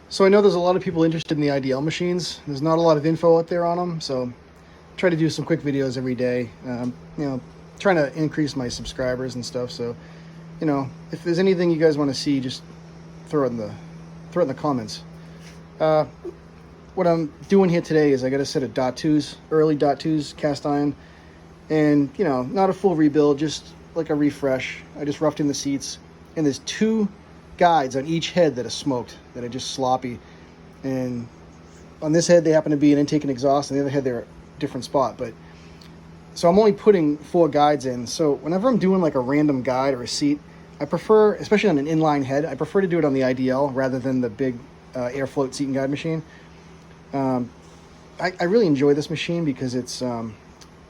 So I know there's a lot of people interested in the IDL machines. There's not a lot of info out there on them, so I try to do some quick videos every day. Trying to increase my subscribers and stuff. So, if there's anything you guys want to see, just throw it in the comments. What I'm doing here today is I got a set of dot twos, early dot twos, cast iron, and not a full rebuild, just like a refresh. I just roughed in the seats, and there's two guides on each head that are smoked, that are just sloppy. And on this head they happen to be an intake and exhaust, and the other head they're a different spot. But so I'm only putting 4 guides in. So whenever I'm doing like a random guide or a seat, I prefer, especially on an inline head, I prefer to do it on the IDL rather than the big air float seat and guide machine. I really enjoy this machine because it's a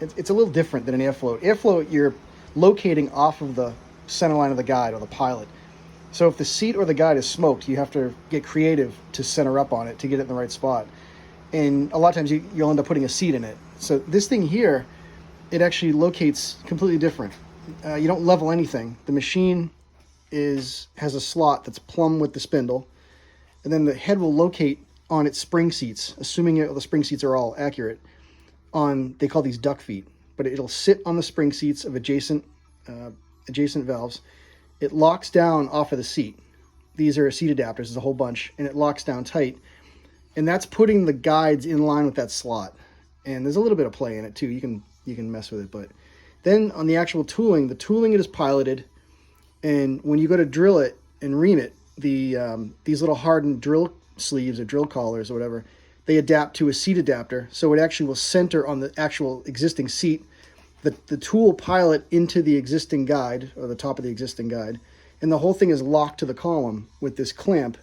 little different than an air float. Air float, you're locating off of the center line of the guide or the pilot. So if the seat or the guide is smoked, you have to get creative to center up on it to get it in the right spot. And a lot of times you'll end up putting a seat in it. So this thing here, it actually locates completely different. You don't level anything. The machine has a slot that's plumb with the spindle, and then the head will locate on its spring seats, assuming the spring seats are all accurate, they call these duck feet, but it'll sit on the spring seats of adjacent valves. It locks down off of the seat. These are seat adapters, there's a whole bunch, and it locks down tight. And that's putting the guides in line with that slot. And there's a little bit of play in it too. You can mess with it, but then on the actual tooling, it is piloted, and when you go to drill it and ream it, these little hardened drill sleeves or drill collars or whatever, they adapt to a seat adapter, so it actually will center on the actual existing seat. The tool pilot into the existing guide, or the top of the existing guide, and the whole thing is locked to the column with this clamp,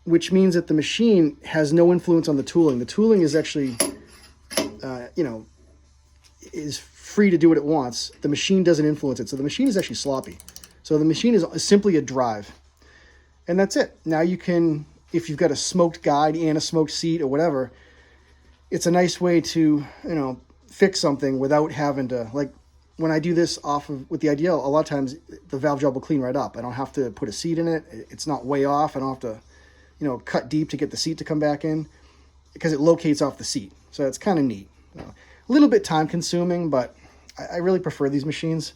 which means that the machine has no influence on the tooling. The tooling is actually, is free to do what it wants. The machine doesn't influence it, so the machine is actually sloppy. So the machine is simply a drive, and that's it. Now you can, if you've got a smoked guide and a smoked seat or whatever, it's a nice way to, fix something without having to, like when I do this with the IDL, a lot of times the valve job will clean right up. I don't have to put a seat in it. It's not way off. I don't have to, cut deep to get the seat to come back in, because it locates off the seat. So it's kind of neat. A little bit time consuming, but I really prefer these machines.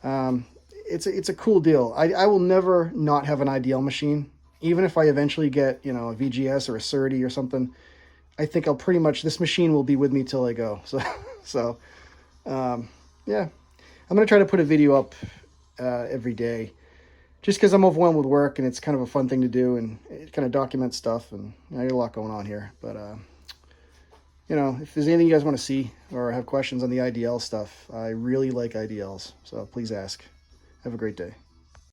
It's a cool deal. I will never not have an IDL machine, even if I eventually get, a VGS or a Surdy or something. I think this machine will be with me till I go. Yeah, I'm going to try to put a video up every day, just because I'm overwhelmed with work, and it's kind of a fun thing to do, and it kind of documents stuff, and I got a lot going on here. But, if there's anything you guys want to see or have questions on the IDL stuff, I really like IDLs, so please ask. Have a great day.